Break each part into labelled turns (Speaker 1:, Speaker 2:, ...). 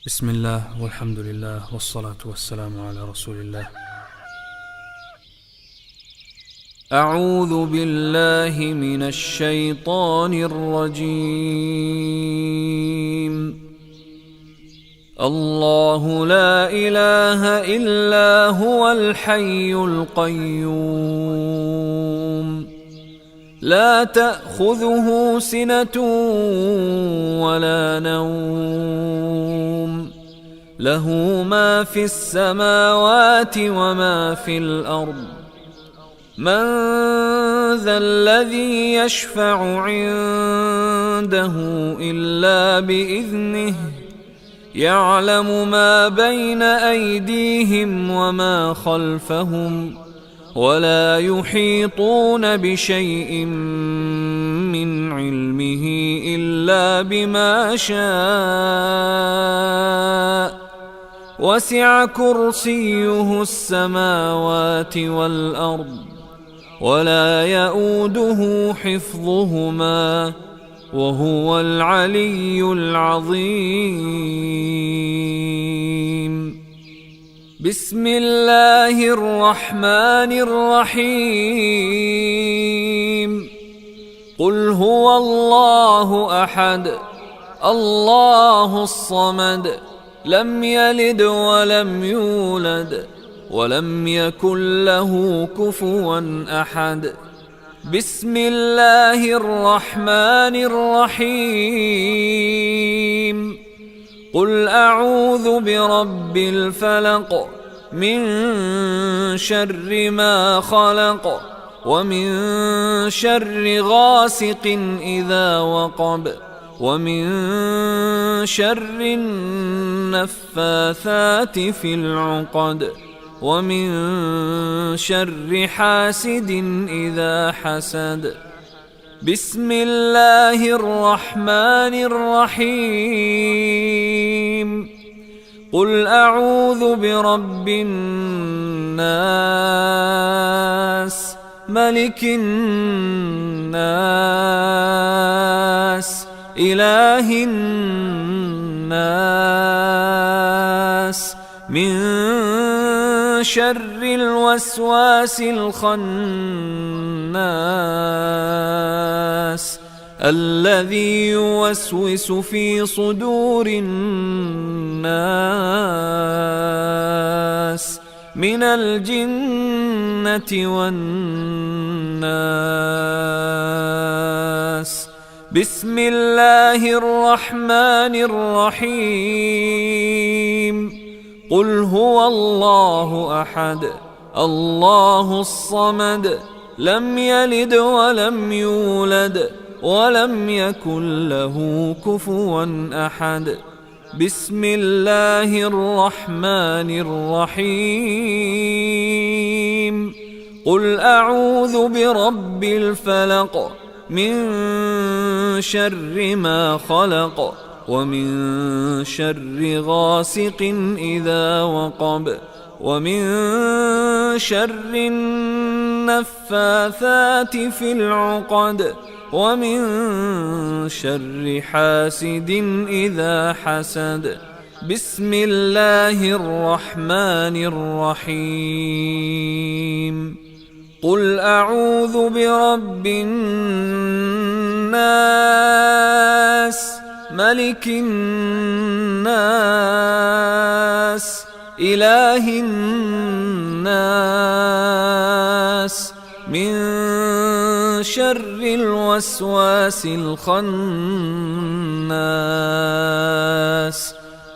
Speaker 1: بسم الله والحمد لله والصلاة والسلام على رسول الله. أعوذ بالله من الشيطان الرجيم. الله لا إله إلا هو الحي القيوم لا تأخذه سنة ولا نوم له ما في السماوات وما في الأرض. من ذا الذي يشفع عنده إلا بإذنه يعلم ما بين أيديهم وما خلفهم ولا يحيطون بشيء من علمه إلا بما شاء وسع كرسيه السماوات والأرض ولا يؤوده حفظهما وهو العلي العظيم. بسم الله الرحمن الرحيم. قل هو الله أحد الله الصمد لم يلد ولم يولد ولم يكن له كفوا أحد. بسم الله الرحمن الرحيم. قل أعوذ برب الفلق من شر ما خلق ومن شر غاسق إذا وقب ومن شر النفاثات في العقد ومن شر حاسد إذا حسد. بسم الله الرحمن الرحيم. قل أعوذ برب الناس ملك الناس إله الناس من شر الوسواس الخناس الذي يوسوس في صدور الناس من الجنة والناس. بسم الله الرحمن الرحيم. قل هو الله أحد الله الصمد لم يلد ولم يولد ولم يكن له كفوا أحد. بسم الله الرحمن الرحيم. قل أعوذ برب الفلق من شر ما خلق ومن شر غاسق إذا وقب ومن شر النفاثات في العقد ومن شر حاسد إذا حسد. بسم الله الرحمن الرحيم. قل أعوذ برب الناس ملك الناس إله الناس من شر الوسواس الخناس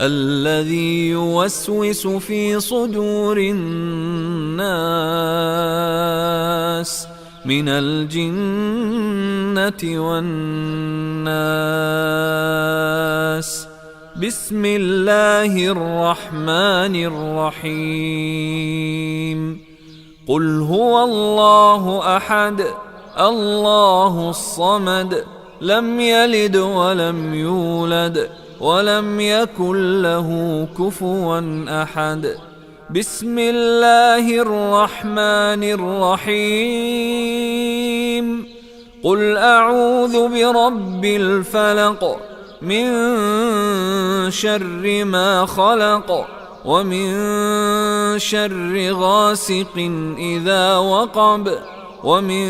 Speaker 1: الذي يوسوس في صدور الناس من الجنة والناس. بسم الله الرحمن الرحيم. قل هو الله أحد الله الصمد لم يلد ولم يولد ولم يكن له كفوا أحد. بسم الله الرحمن الرحيم. قل أعوذ برب الفلق
Speaker 2: من شر ما خلق ومن شر غاسق إذا وقب ومن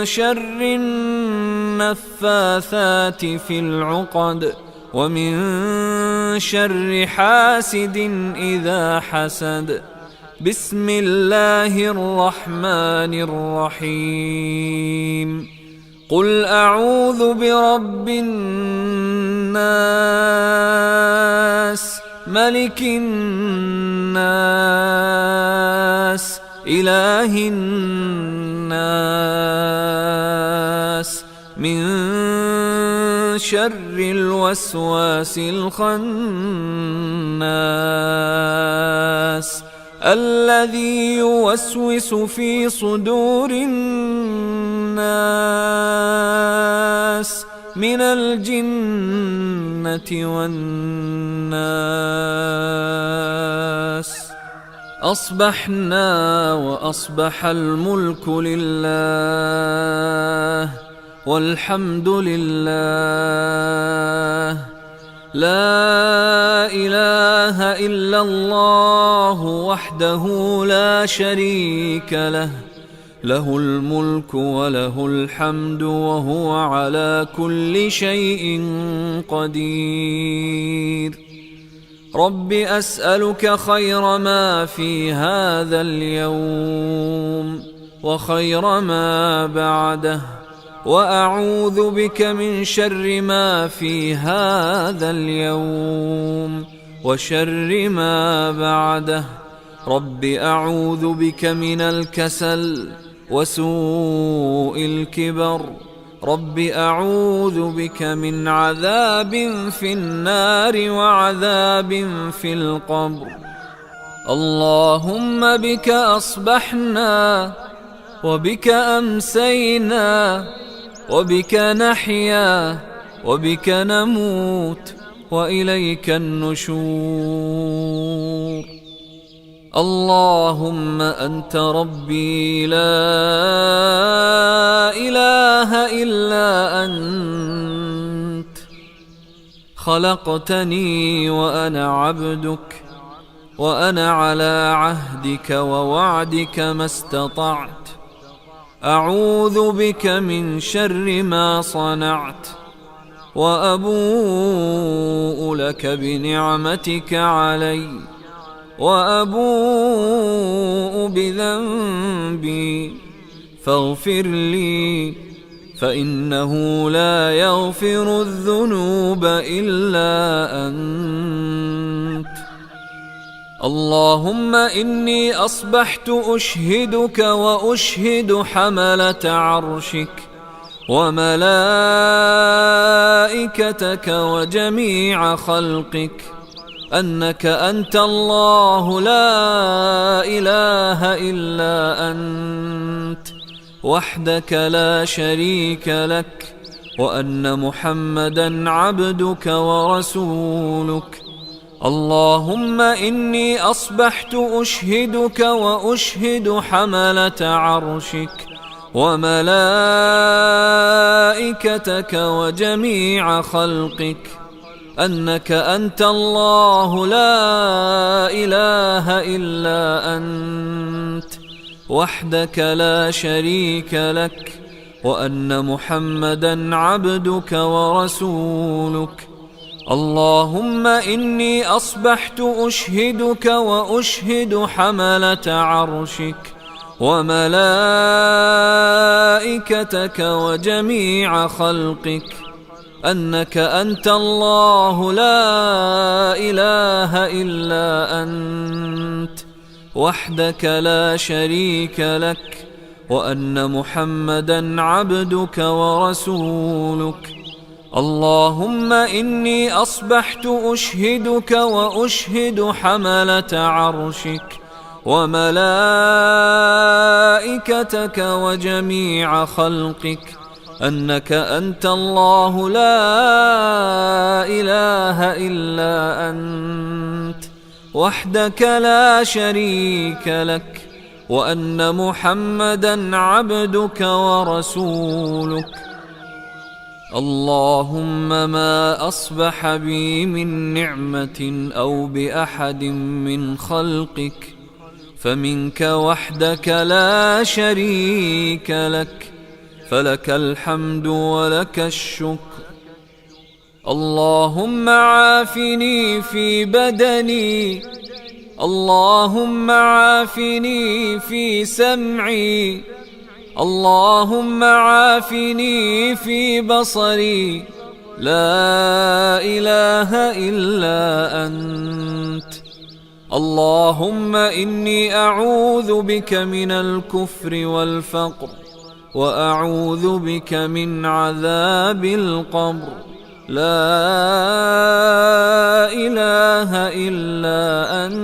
Speaker 2: شر النفاثات في العقد ومن شر حاسد إذا حسد. بسم الله الرحمن الرحيم. قل أعوذ برب الناس ملك الناس إله الناس من شر الوسواس الخناس الذي يوسوس في صدور الناس من الجنة والناس. أصبحنا وأصبح الملك لله والحمد لله لا إله إلا الله وحده لا شريك له له الملك وله الحمد وهو على كل شيء قدير. رب أسألك خير ما في هذا اليوم وخير ما بعده وأعوذ بك من شر ما في هذا اليوم وشر ما بعده. رب أعوذ بك من الكسل وسوء الكبر. رب أعوذ بك من عذاب في النار وعذاب في القبر. اللهم بك أصبحنا وبك أمسينا وبك نحيا وبك نموت وإليك النشور. اللهم أنت ربي لا إله إلا أنت خلقتني وأنا عبدك وأنا على عهدك ووعدك ما استطعت. أعوذ بك من شر ما صنعت وأبوء لك بنعمتك علي وأبوء بذنبي فاغفر لي فإنه لا يغفر الذنوب إلا أنت. اللهم إني أصبحت أشهدك وأشهد حملة عرشك وملائكتك وجميع خلقك أنك أنت الله لا إله إلا أنت وحدك لا شريك لك وأن محمدا عبدك ورسولك. اللهم إني أصبحت أشهدك وأشهد حملة عرشك وملائكتك وجميع خلقك أنك أنت الله لا إله إلا أنت وحدك لا شريك لك وأن محمدا عبدك ورسولك. اللهم إني أصبحت أشهدك وأشهد حملة عرشك وملائكتك وجميع خلقك أنك أنت الله لا إله إلا أنت وحدك لا شريك لك وأن محمدا عبدك ورسولك. اللهم إني أصبحت أشهدك وأشهد حملة عرشك وملائكتك وجميع خلقك أنك أنت الله لا إله إلا أنت وحدك لا شريك لك وأن محمدا عبدك ورسولك. اللهم ما أصبح بي من نعمة أو بأحد من خلقك فمنك وحدك لا شريك لك، فلك الحمد ولك الشكر. اللهم عافني في بدني، اللهم عافني في سمعي، اللهم عافني في بصري، لا إله إلا أنت. اللهم إني أعوذ بك من الكفر والفقر، وأعوذ بك من عذاب القبر، لا إله إلا أنت.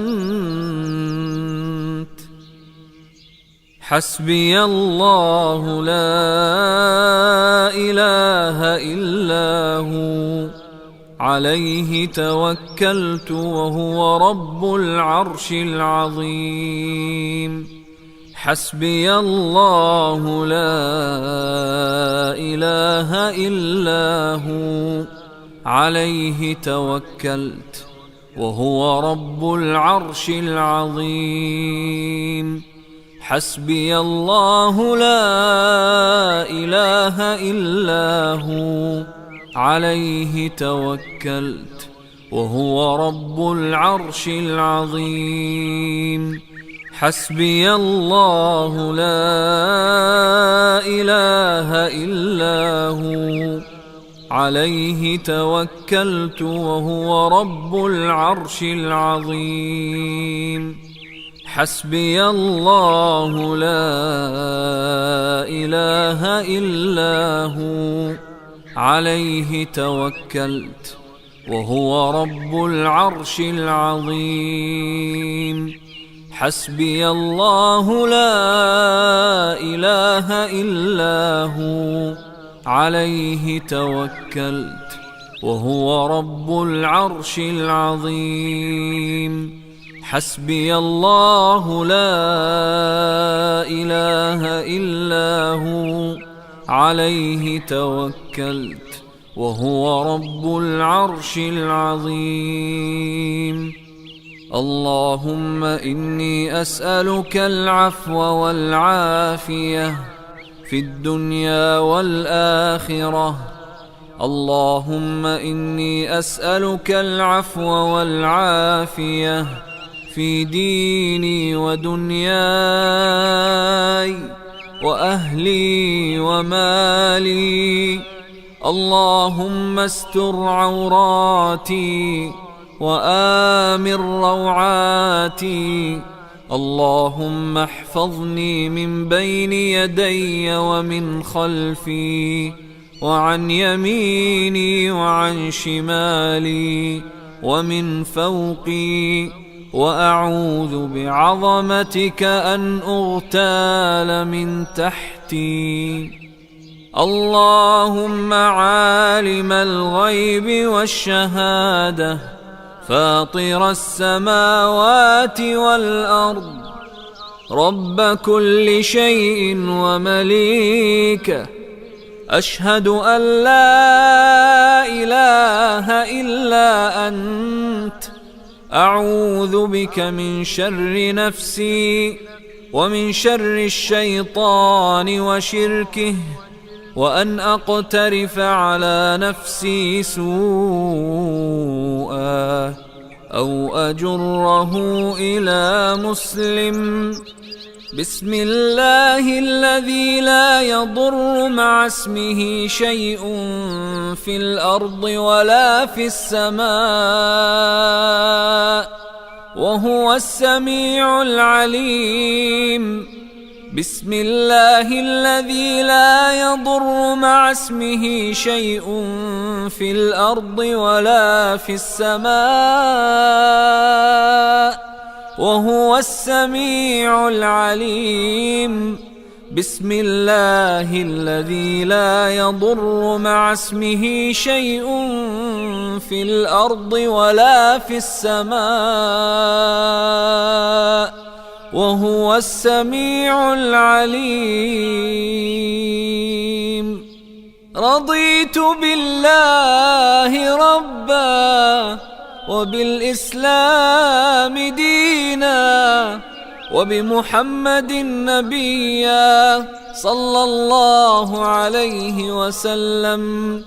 Speaker 2: حسبي الله لا إله إلا هو، عليه توكلت وهو رب العرش العظيم. حسبي الله لا إله إلا هو، عليه توكلت وهو رب العرش العظيم. حسبي الله لا إله إلا هو، عليه توكلت وهو رب العرش العظيم. حسبي الله لا إله إلا هو، عليه توكلت وهو رب العرش العظيم. حسبي الله لا إله إلا هو، عليه توكلت وهو رب العرش العظيم. حسبي الله لا إله إلا هو، عليه توكلت وهو رب العرش العظيم. حسبي الله لا إله إلا هو، عليه توكلت وهو رب العرش العظيم. اللهم إني أسألك العفو والعافية في الدنيا والآخرة. اللهم إني أسألك العفو والعافية في ديني ودنياي وأهلي ومالي. اللهم استر عوراتي وآمن روعاتي. اللهم احفظني من بين يدي ومن خلفي وعن يميني وعن شمالي ومن فوقي، وأعوذ بعظمتك أن أغتال من تحتي. اللهم عالم الغيب والشهادة، فاطر السماوات والأرض، رب كل شيء ومليكه، أشهد أن لا إله إلا أنت. أعوذ بك من شر نفسي ومن شر الشيطان وشركه، وأن أقترف على نفسي سوءا أو أجره إلى مسلم. بسم الله الذي لا يضر مع اسمه شيء في الأرض ولا في السماء، وهو السميع العليم. بسم الله الذي لا يضر مع اسمه شيء في الأرض ولا في السماء، وهو السميع العليم. بسم الله الذي لا يضر مع اسمه شيء في الأرض ولا في السماء، وهو السميع العليم. رضيت بالله ربا وبالإسلام دينا وبمحمد نبيا صلى الله عليه وسلم.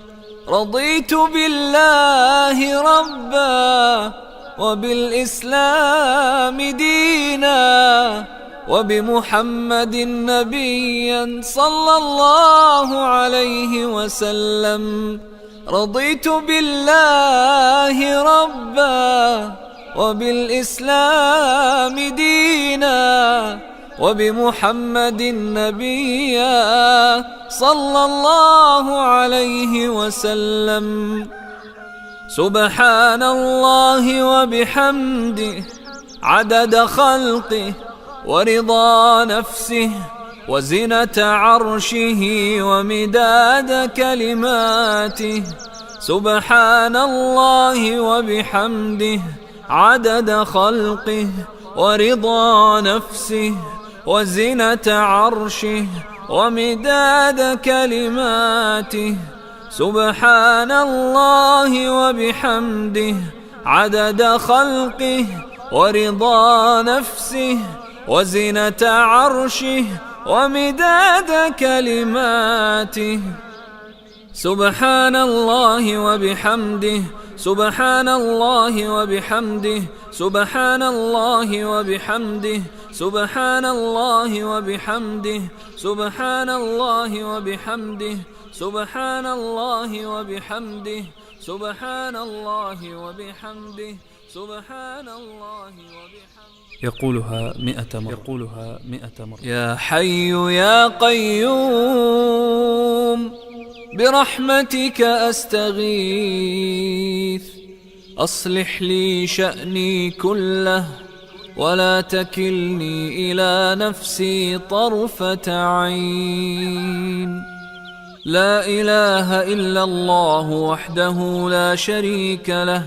Speaker 2: رضيت بالله ربا وبالإسلام دينا وبمحمد نبيا صلى الله عليه وسلم. رضيت بالله ربا وبالإسلام دينا وبمحمد نبيا صلى الله عليه وسلم. سبحان الله وبحمده عدد خلقه ورضا نفسه وزنة عرشه ومداد كلماته. سبحان الله وبحمده عدد خلقه ورضا نفسه وزنة عرشه ومداد كلماته. سبحان الله وبحمده عدد خلقه ورضا نفسه وزنة عرشه ومداد كلماته. سبحان الله وبحمده سبحان الله وبحمده سبحان الله وبحمده سبحان الله وبحمده سبحان الله وبحمده سبحان الله وبحمده سبحان الله وبحمده سبحان الله وبحمده.
Speaker 1: يقولها 100 مرة.
Speaker 2: يا حي يا قيوم برحمتك أستغيث أصلح لي شأني كله ولا تكلني إلى نفسي طرفة عين. لا إله إلا الله وحده لا شريك له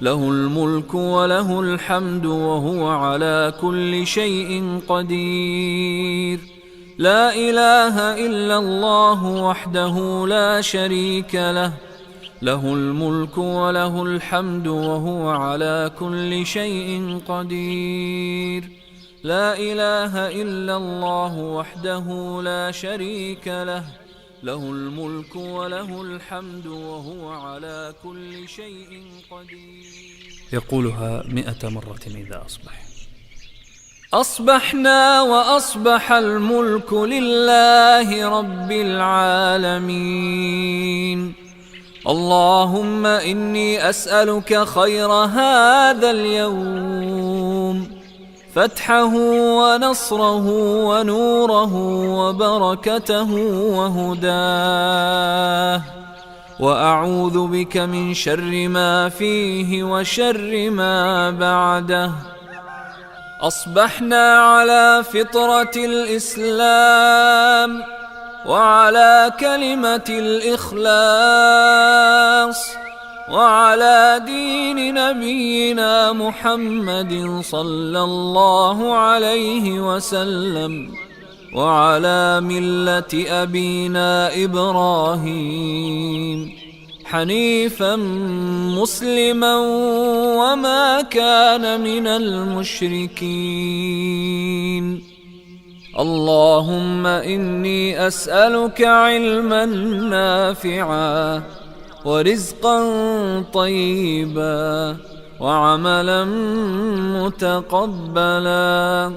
Speaker 2: له الملك وله الحمد وهو على كل شيء قدير. لا إله إلا الله وحده لا شريك له له الملك وله الحمد وهو على كل شيء قدير. لا إله إلا الله وحده لا شريك له له الملك وله الحمد وهو على كل شيء قدير.
Speaker 1: يقولها 100 مرة إذا أصبح.
Speaker 2: أصبحنا وأصبح الملك لله رب العالمين. اللهم إني أسألك خير هذا اليوم فتحه ونصره ونوره وبركته وهداه، وأعوذ بك من شر ما فيه وشر ما بعده. أصبحنا على فطرة الإسلام وعلى كلمة الإخلاص وعلى دين نبينا محمد صلى الله عليه وسلم وعلى ملة أبينا إبراهيم حنيفا مسلما وما كان من المشركين. اللهم إني أسألك علما نافعا ورزقا طيبا وعملا متقبلا.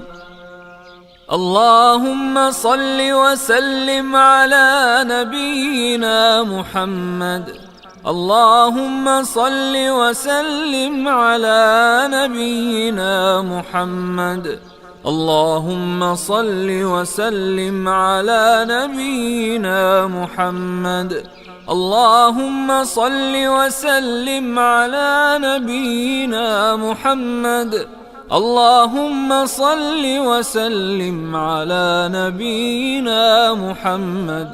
Speaker 2: اللهم صل وسلم على نبينا محمد. اللهم صل وسلم على نبينا محمد. اللهم صل وسلم على نبينا محمد. اللهم صل وسلم على نبينا محمد. اللهم صل وسلم على نبينا محمد.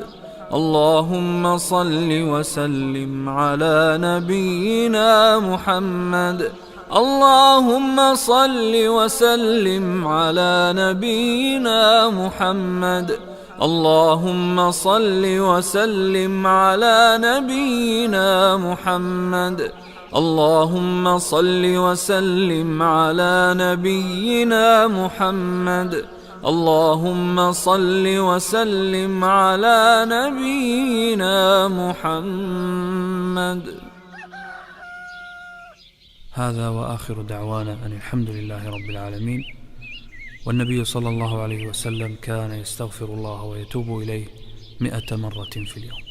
Speaker 2: اللهم صل وسلم على نبينا محمد. اللهم صل وسلم على نبينا محمد. اللهم صل وسلم على نبينا محمد. اللهم صل وسلم على نبينا محمد. اللهم صل وسلم على نبينا محمد.
Speaker 1: هذا وآخر دعوانا أن الحمد لله رب العالمين. والنبي صلى الله عليه وسلم كان يستغفر الله ويتوب إليه 100 مرة في اليوم.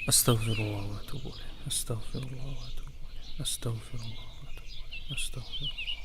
Speaker 1: أستغفر الله وأتوب إليه، أستغفر الله وأتوب إليه، أستغفر الله وأتوب إليه، أستغفر الله.